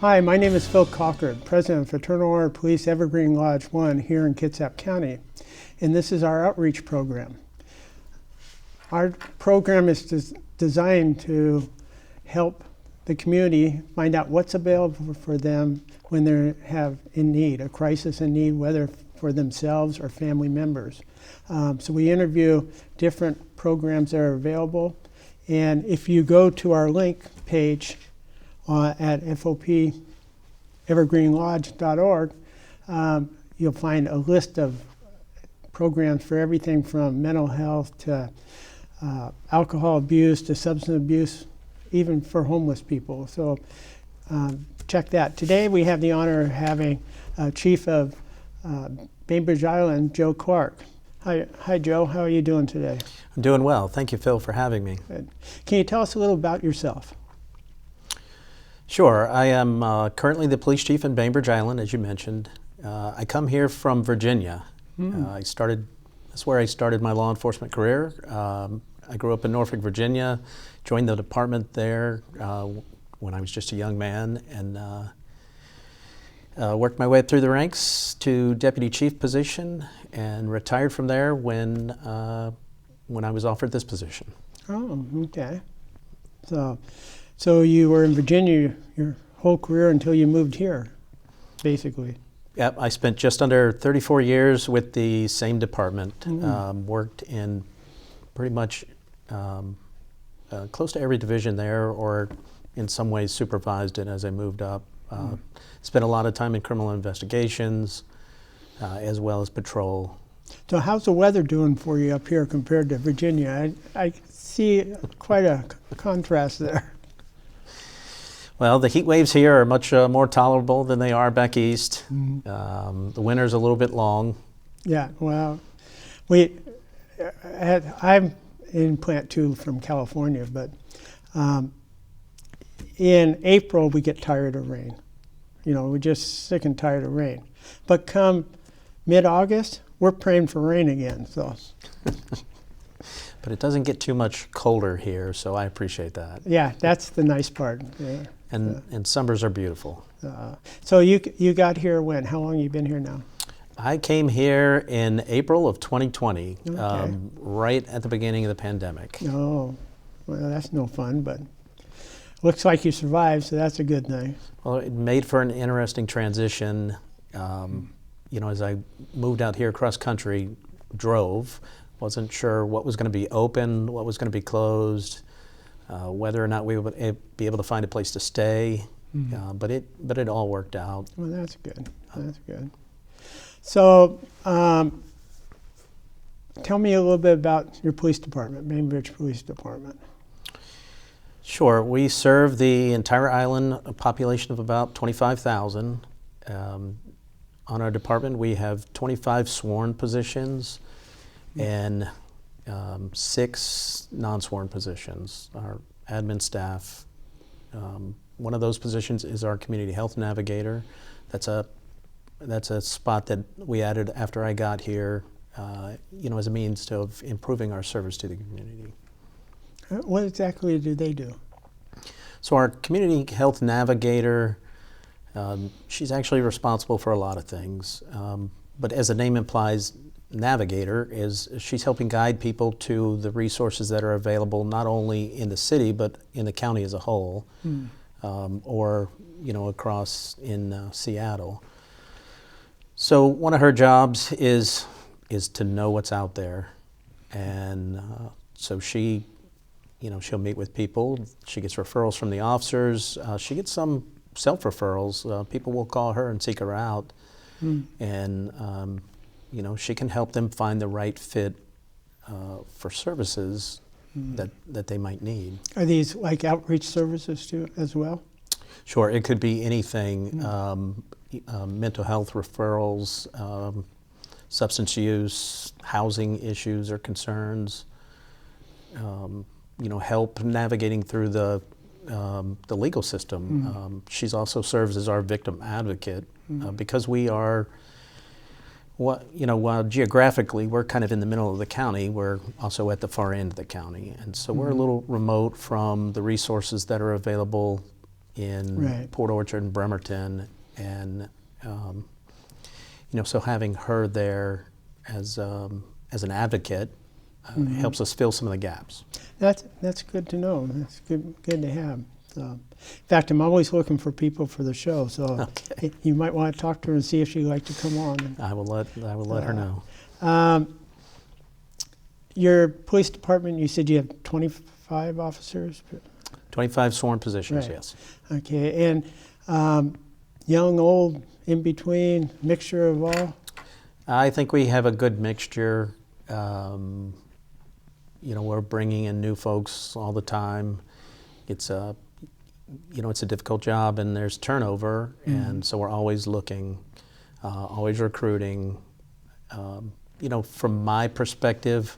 Hi, my name is Phil Colcord, President of Fraternal Order Police Evergreen Lodge 1 here in Kitsap County, and this is our outreach program. Our program is designed to help the community find out what's available for them when they have in need, a crisis in need, whether for themselves or family members. So we interview different programs that are available, and if you go to our link page at FOPEvergreenlodge.org, you'll find a list of programs for everything from mental health to alcohol abuse to substance abuse, even for homeless people. So check that. Today we have the honor of having Chief of Bainbridge Island, Joe Clark. Hi, Joe. How are you doing today? I'm doing well. Thank you, Phil, for having me. Good. Can you tell us a little about yourself? Sure. I am currently the police chief in Bainbridge Island, as you mentioned. I come here from Virginia. That's where I started my law enforcement career. I grew up in Norfolk, Virginia, joined the department there when I was just a young man, and worked my way up through the ranks to deputy chief position, and retired from there when I was offered this position. Oh, okay. So you were in Virginia your whole career until you moved here, basically. Yep, I spent just under 34 years with the same department. Worked in pretty much close to every division there, or in some ways supervised it as I moved up. Spent a lot of time in criminal investigations, as well as patrol. So how's the weather doing for you up here compared to Virginia? I see quite a contrast there. Well, the heat waves here are much more tolerable than they are back east. The winter's a little bit long. Yeah, well, I'm in Plant 2 from California, but in April we get tired of rain. You know, we're just sick and tired of rain. But come mid-August, we're praying for rain again. So. But it doesn't get too much colder here, so I appreciate that. Yeah, that's the nice part. Yeah. And summers are beautiful. So you got here when? How long have you been here now? I came here in April of 2020, okay. Right at the beginning of the pandemic. Oh, well, that's no fun, but looks like you survived, so that's a good thing. Well, it made for an interesting transition. You know, as I moved out here cross country, drove, wasn't sure what was going to be open, what was going to be closed. Whether or not we would be able to find a place to stay, but it all worked out. Well, that's good. That's good. So, tell me a little bit about your police department, Bainbridge Police Department. Sure. We serve the entire island, a population of about 25,000. On our department, we have 25 sworn positions and 6 non-sworn positions, our admin staff. One of those positions is our community health navigator. That's a spot that we added after I got here, you know, as a means of improving our service to the community. What exactly do they do? So our community health navigator, she's actually responsible for a lot of things, but as the name implies, navigator she's helping guide people to the resources that are available not only in the city but in the county as a whole, or you know, across in Seattle. So one of her jobs is to know what's out there, and so she, you know, she'll meet with people. She gets referrals from the officers. She gets some self-referrals. People will call her and seek her out, and you know, she can help them find the right fit for services that they might need. Are these like outreach services too, as well? Sure, it could be anything. Mental health referrals, substance use, housing issues or concerns. You know, help navigating through the legal system. She's also serves as our victim advocate because we are. While geographically we're kind of in the middle of the county, we're also at the far end of the county, and so we're a little remote from the resources that are available, in Right. Port Orchard and Bremerton, and so having her there as an advocate helps us fill some of the gaps. That's good to know. That's good to have. So, in fact, I'm always looking for people for the show, so Okay. you might want to talk to her and see if she'd like to come on. I will let her know. Your police department, you said you have 25 officers? 25 sworn positions, Right. yes. Okay, and young, old, in between, mixture of all? I think we have a good mixture. We're bringing in new folks all the time. It's a difficult job, and there's turnover, and so we're always looking, always recruiting. From my perspective,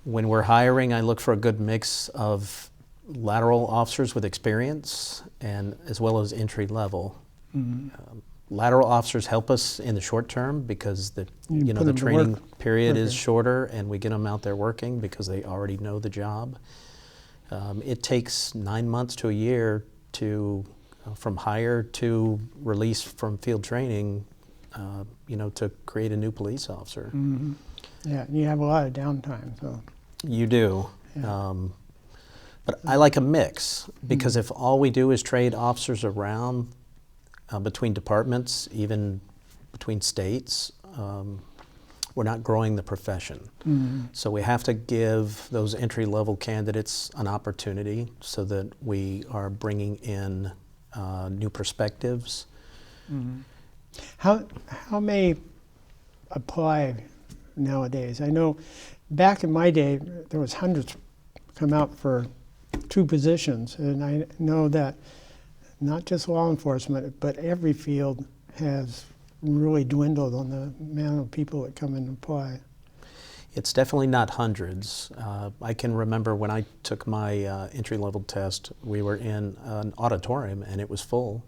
when we're hiring, I look for a good mix of lateral officers with experience and as well as entry level. Lateral officers help us in the short term because the put them to training work period is quicker. shorter, and we get them out there working because they already know the job. It takes 9 months to a year to from hire to release from field training, to create a new police officer. Yeah, and you have a lot of downtime, so. You do. Yeah. But I like a mix because if all we do is trade officers around between departments, even between states, we're not growing the profession. So we have to give those entry-level candidates an opportunity so that we are bringing in new perspectives. How may apply nowadays? I know back in my day, there was hundreds come out for 2 positions, and I know that not just law enforcement, but every field has really dwindled on the amount of people that come in and apply. It's definitely not hundreds. I can remember when I took my entry-level test, we were in an auditorium and it was full.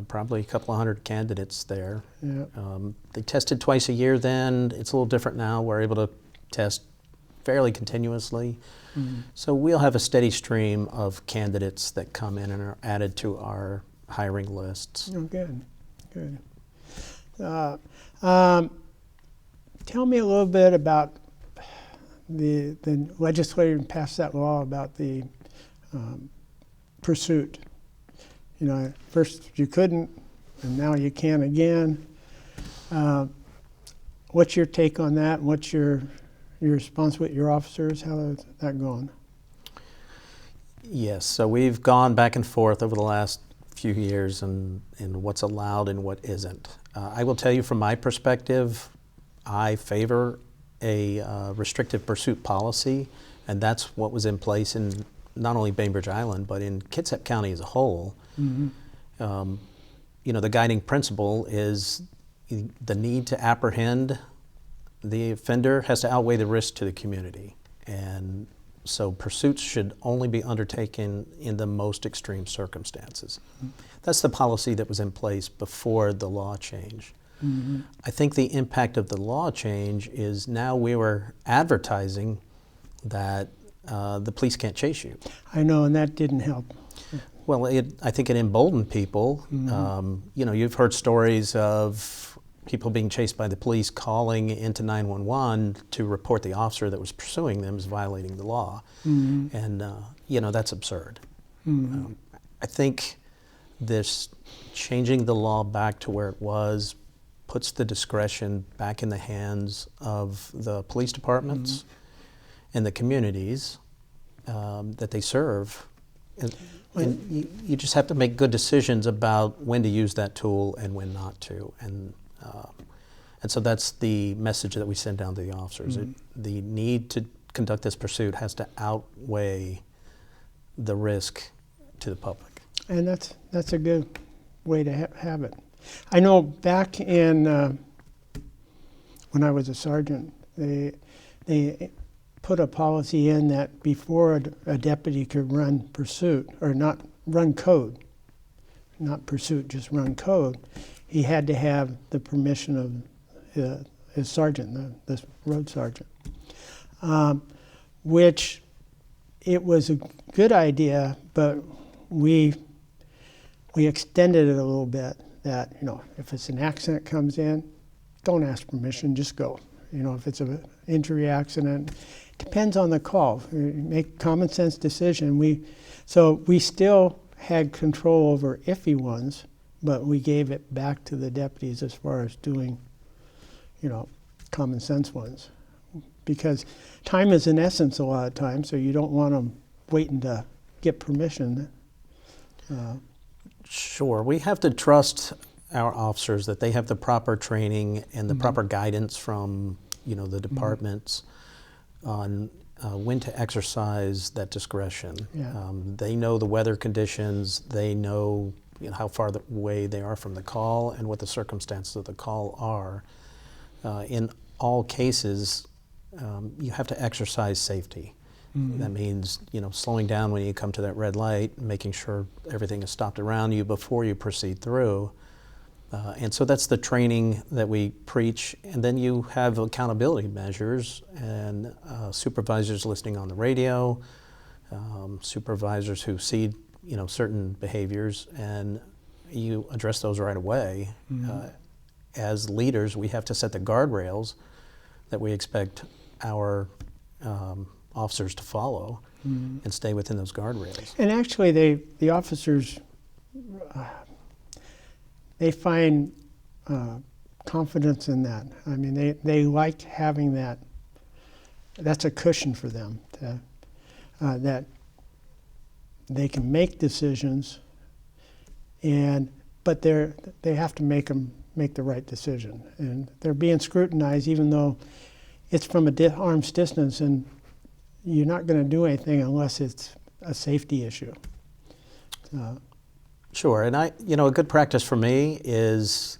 Probably a couple of hundred candidates there. Yeah. They tested twice a year then. It's a little different now. We're able to test fairly continuously. So we'll have a steady stream of candidates that come in and are added to our hiring lists. Oh, good, good. Tell me a little bit about the legislature passed that law about the pursuit. First you couldn't, and now you can again. What's your take on that? What's your response with your officers? How is that going? Yes, so we've gone back and forth over the last few years in what's allowed and what isn't. I will tell you from my perspective, I favor a restrictive pursuit policy, and that's what was in place in not only Bainbridge Island, but in Kitsap County as a whole. The guiding principle is the need to apprehend the offender has to outweigh the risk to the community. And so pursuits should only be undertaken in the most extreme circumstances. That's the policy that was in place before the law change. I think the impact of the law change is now we were advertising that the police can't chase you. I know, and that didn't help. Well, I think it emboldened people. You've heard stories of people being chased by the police calling into 911 to report the officer that was pursuing them as violating the law. And, that's absurd. I think this changing the law back to where it was puts the discretion back in the hands of the police departments and the communities that they serve. And you just have to make good decisions about when to use that tool and when not to. And so that's the message that we send down to the officers. The need to conduct this pursuit has to outweigh the risk to the public. And that's a good way to have it. I know back in when I was a sergeant, they put a policy in that before a deputy could run pursuit, or not run code, not pursuit, just run code, he had to have the permission of his sergeant, the road sergeant, which it was a good idea, but we we extended it a little bit that, if it's an accident comes in, don't ask permission, just go. If it's an injury accident, depends on the call. We make common sense decision. So we still had control over iffy ones, but we gave it back to the deputies as far as doing, common sense ones. Because time is an essence a lot of times, so you don't want them waiting to get permission. Sure, we have to trust our officers that they have the proper training and the proper guidance from the departments on when to exercise that discretion. Yeah. They know the weather conditions, they know how far away they are from the call and what the circumstances of the call are. In all cases, you have to exercise safety. That means, slowing down when you come to that red light, making sure everything is stopped around you before you proceed through. And so that's the training that we preach. And then you have accountability measures and supervisors listening on the radio, supervisors who see, certain behaviors, and you address those right away. As leaders, we have to set the guardrails that we expect our officers to follow and stay within those guardrails. And actually, the officers, they find confidence in that. I mean, they like having that. That's a cushion for them, that they can make decisions, but they have to make the right decision, and they're being scrutinized, even though it's from arm's distance, and you're not going to do anything unless it's a safety issue. Sure, and a good practice for me is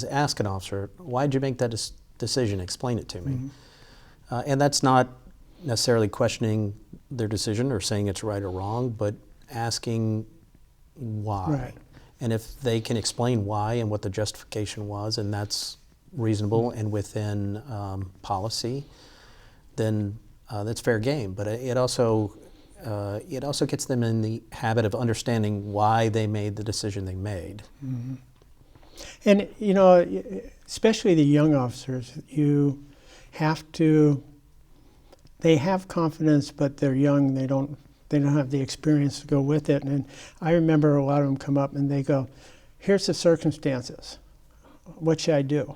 ask an officer, why'd you make that decision? Explain it to me. And that's not necessarily questioning their decision or saying it's right or wrong, but asking why. Right. And if they can explain why and what the justification was, and that's reasonable and within policy, then that's fair game. But it also gets them in the habit of understanding why they made the decision they made. And especially the young officers, they have confidence, but they're young. They don't have the experience to go with it. And I remember a lot of them come up and they go, "Here's the circumstances. What should I do?"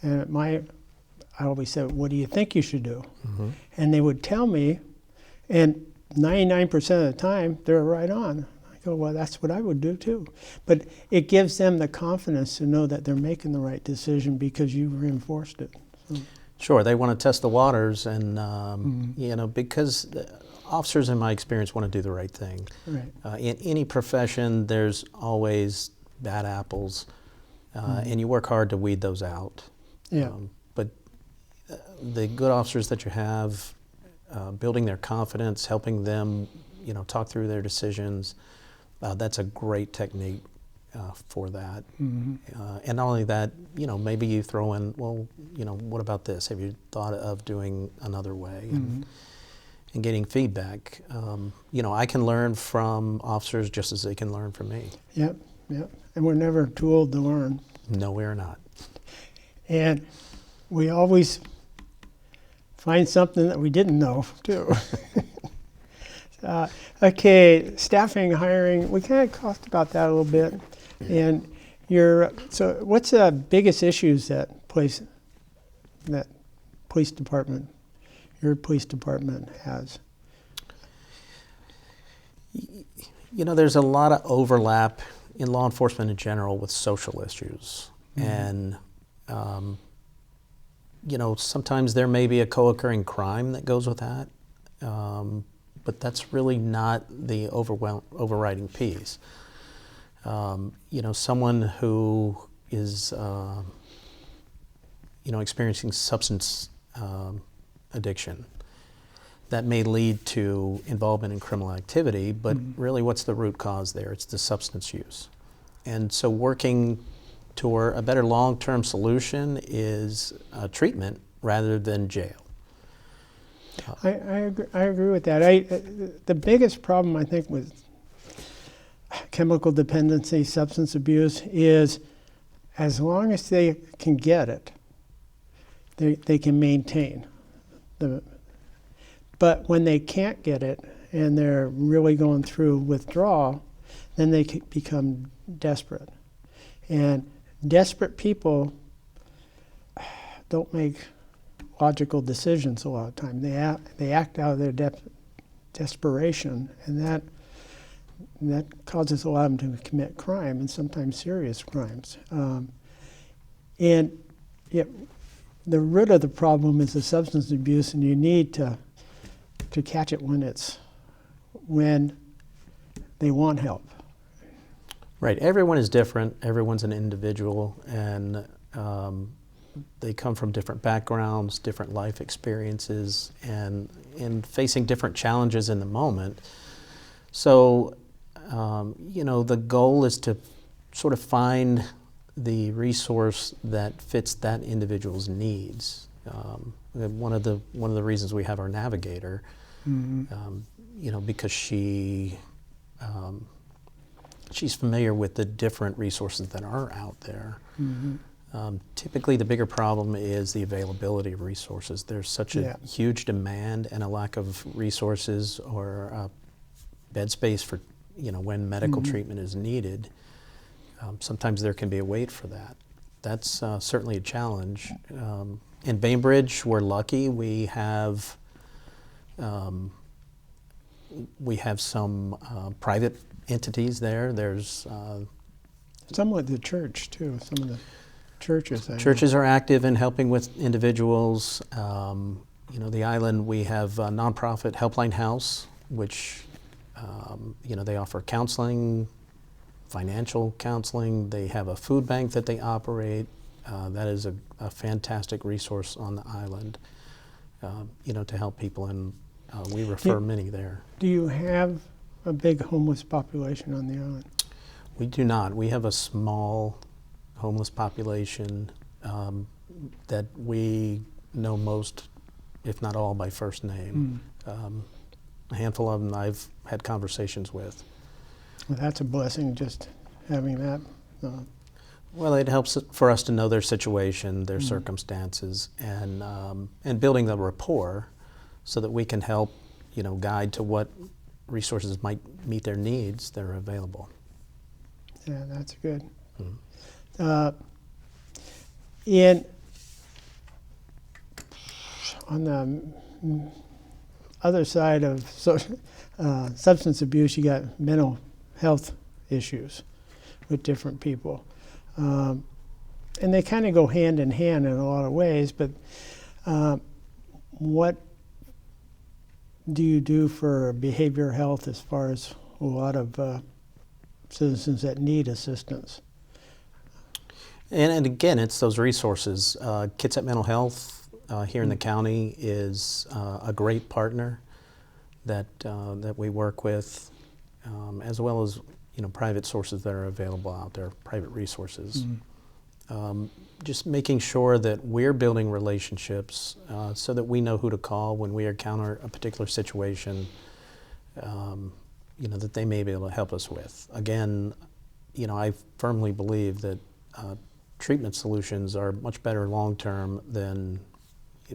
And I always said, "What do you think you should do?" And they would tell me, and 99% of the time, they're right on. I go, "Well, that's what I would do too." But it gives them the confidence to know that they're making the right decision because you reinforced it. So. Sure, they want to test the waters, and because officers, in my experience, want to do the right thing. Right. In any profession, there's always bad apples, and you work hard to weed those out. Yeah. But the good officers that you have, building their confidence, helping them, talk through their decisions, that's a great technique for that. And not only that, maybe you throw in, well, what about this? Have you thought of doing another way? And getting feedback. I can learn from officers just as they can learn from me. Yep. And we're never too old to learn. No, we're not. And we always find something that we didn't know, too. Okay, staffing, hiring, we kind of talked about that a little bit. And so what's the biggest issues that your police department has? There's a lot of overlap in law enforcement in general with social issues. And sometimes there may be a co-occurring crime that goes with that, but that's really not the overriding piece. Someone who is, experiencing substance addiction, that may lead to involvement in criminal activity, but really what's the root cause there? It's the substance use. And so working toward a better long-term solution is treatment rather than jail. I agree with that. The biggest problem, I think, chemical dependency, substance abuse, is as long as they can get it, they can maintain. But when they can't get it and they're really going through withdrawal, then they become desperate. And desperate people don't make logical decisions a lot of time. They act out of their desperation, and that causes a lot of them to commit crime, and sometimes serious crimes. And yet, the root of the problem is the substance abuse, and you need to catch it when they want help. Right. Everyone is different. Everyone's an individual, and they come from different backgrounds, different life experiences, and facing different challenges in the moment. So, the goal is to sort of find the resource that fits that individual's needs. One of the reasons we have our navigator, because she's familiar with the different resources that are out there. Typically, the bigger problem is the availability of resources. There's such a huge demand and a lack of resources or bed space for when medical treatment is needed. Sometimes there can be a wait for that. That's certainly a challenge. In Bainbridge, we're lucky. We have some private entities there. There's somewhat the church too. Some of the churches. Churches are active in helping with individuals. The island, we have a nonprofit Helpline House, which they offer counseling, financial counseling. They have a food bank that they operate. That is a fantastic resource on the island, to help people, and we refer many there. Do you have a big homeless population on the island? We do not. We have a small homeless population that we know most, if not all, by first name. A handful of them I've had conversations with. Well, that's a blessing, just having that. Well, it helps for us to know their situation, their circumstances, and building the rapport so that we can help, guide to what resources might meet their needs that are available. Yeah, that's good. On the other side of substance abuse, you got mental health issues with different people. And they kind of go hand in hand in a lot of ways, but what do you do for behavioral health as far as a lot of citizens that need assistance? And again, it's those resources. Kitsap Mental Health here in the county is a great partner that we work with, as well as private sources that are available out there, private resources. Just making sure that we're building relationships so that we know who to call when we encounter a particular situation, that they may be able to help us with. Again, I firmly believe that treatment solutions are much better long-term than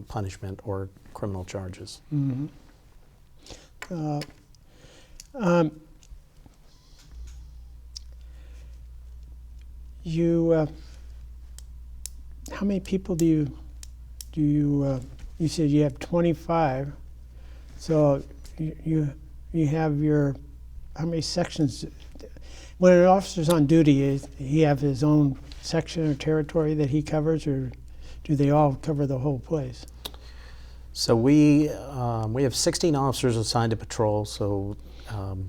punishment or criminal charges. How many people do you said you have 25, so you have how many sections? When an officer's on duty, he have his own section or territory that he covers, or do they all cover the whole place? So we have 16 officers assigned to patrol, so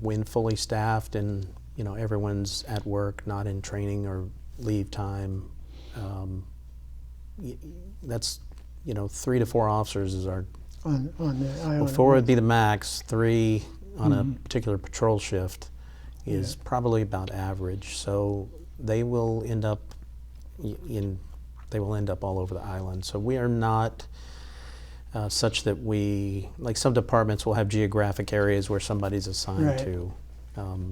when fully staffed and everyone's at work, not in training or leave time, that's 3 to 4 officers is our on the island. Well, 4 would be the max. 3 on a particular patrol shift is probably about average. So they will end up all over the island. So we are not such that like some departments will have geographic areas where somebody's assigned to.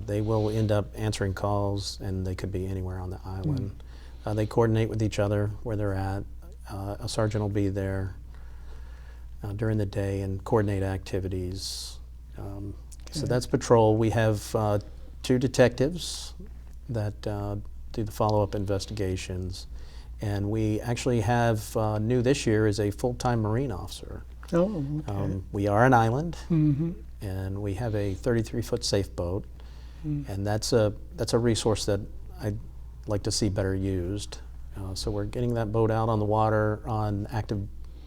They will end up answering calls, and they could be anywhere on the island. They coordinate with each other where they're at. A sergeant will be there during the day and coordinate activities. So that's patrol. We have 2 detectives that do the follow-up investigations. And we actually have, new this year, is a full-time Marine officer. Oh, okay. We are an island, Mm-hmm. and we have a 33-foot safe boat. And that's a resource that I'd like to see better used. So we're getting that boat out on the water on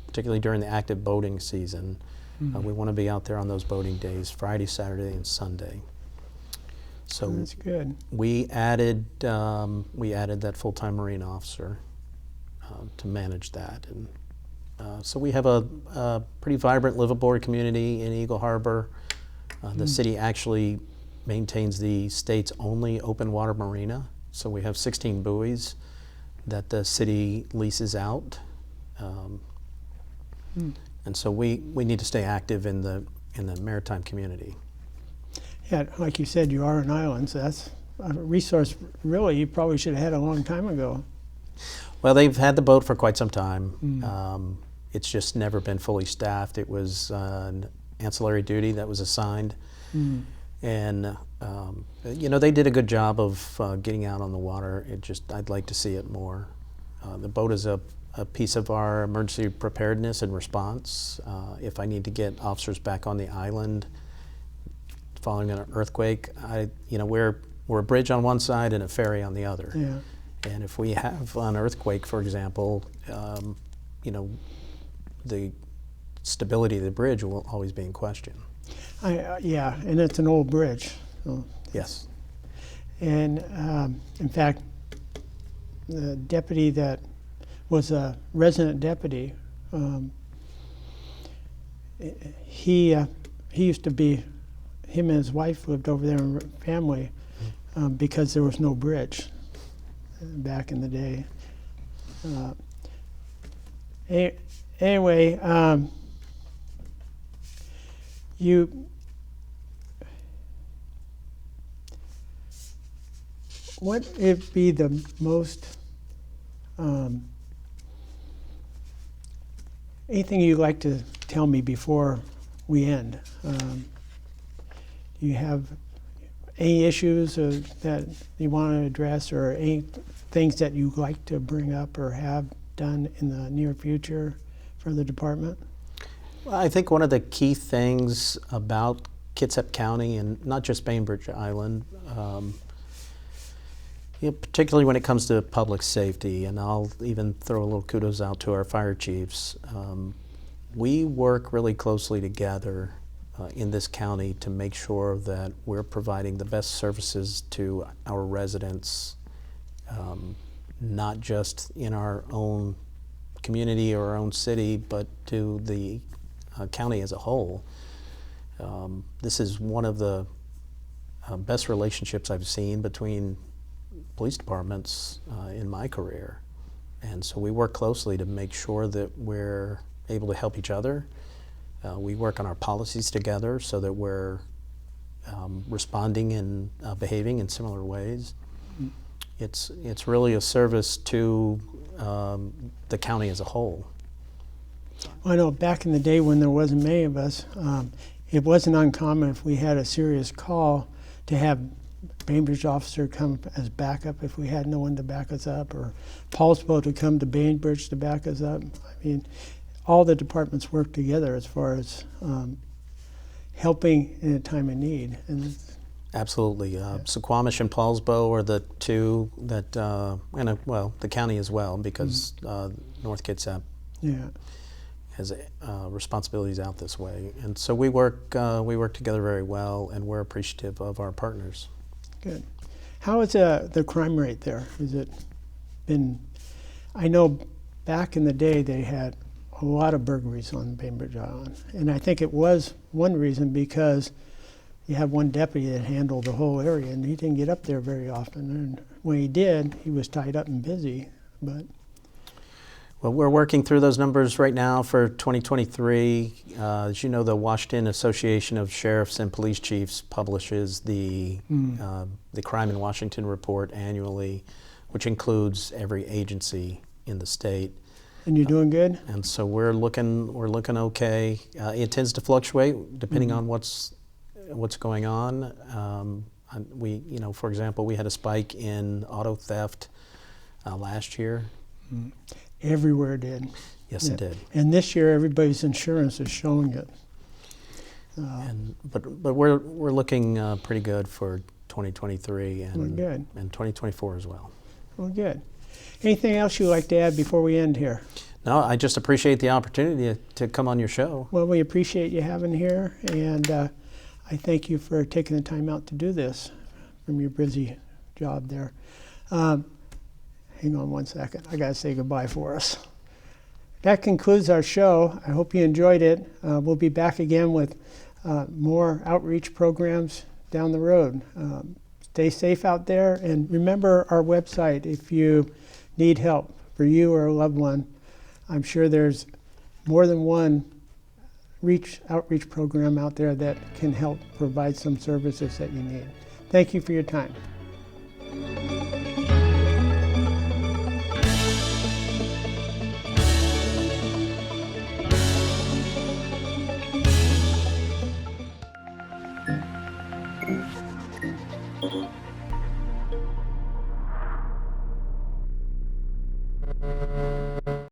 particularly during the active boating season. We want to be out there on those boating days, Friday, Saturday, and Sunday. So That's good. we added that full-time Marine officer to manage that, and so we have a pretty vibrant liveaboard community in Eagle Harbor. The city actually maintains the state's only open water marina, so we have 16 buoys that the city leases out, and so we need to stay active in the maritime community. Yeah, like you said, you are an island, so that's a resource really you probably should have had a long time ago. Well, they've had the boat for quite some time. It's just never been fully staffed. It was an ancillary duty that was assigned. And they did a good job of getting out on the water. I'd like to see it more. The boat is a piece of our emergency preparedness and response. If I need to get officers back on the island following an earthquake, we're a bridge on one side and a ferry on the other. Yeah. And if we have an earthquake, for example, the stability of the bridge will always be in question. Yeah, and it's an old bridge. So. Yes. And in fact, the deputy that was a resident deputy, he used to be, him and his wife lived over there in family because there was no bridge back in the day. Anyway, what would be the most, anything you'd like to tell me before we end? Do you have any issues that you want to address, or any things that you'd like to bring up or have done in the near future for the department? Well, I think one of the key things about Kitsap County, and not just Bainbridge Island, particularly when it comes to public safety, and I'll even throw a little kudos out to our fire chiefs, we work really closely together in this county to make sure that we're providing the best services to our residents, not just in our own community or our own city, but to the county as a whole. This is one of the best relationships I've seen between police departments in my career. And so we work closely to make sure that we're able to help each other. We work on our policies together so that we're responding and behaving in similar ways. It's really a service to the county as a whole. Well, I know back in the day when there wasn't many of us, it wasn't uncommon if we had a serious call to have Bainbridge officer come as backup if we had no one to back us up, or Paul's boat to come to Bainbridge to back us up. I mean, all the departments work together as far as helping in a time of need. And absolutely. Suquamish and Paulsbo are the two that, the county as well, because North Kitsap has responsibilities out this way. And so we work together very well, and we're appreciative of our partners. Good. How is the crime rate there? Has it been, I know back in the day they had a lot of burglaries on Bainbridge Island, and I think it was one reason because you have one deputy that handled the whole area, and he didn't get up there very often. And when he did, he was tied up and busy. But Well, we're working through those numbers right now for 2023. As you know, the Washington Association of Sheriffs and Police Chiefs publishes the Crime in Washington report annually, which includes every agency in the state. And you're doing good? And so we're looking okay. It tends to fluctuate depending on what's going on. For example, we had a spike in auto theft last year. Everywhere did. Yes, Yeah. it did. And this year, everybody's insurance is showing it. But we're looking pretty good for 2023 and good. and 2024 as well. Well, good. Anything else you'd like to add before we end here? No, I just appreciate the opportunity to come on your show. Well, we appreciate you having here, and I thank you for taking the time out to do this from your busy job there. Hang on one second. I got to say goodbye for us. That concludes our show. I hope you enjoyed it. We'll be back again with more outreach programs down the road. Stay safe out there, and remember our website if you need help for you or a loved one. I'm sure there's more than one outreach program out there that can help provide some services that you need. Thank you for your time.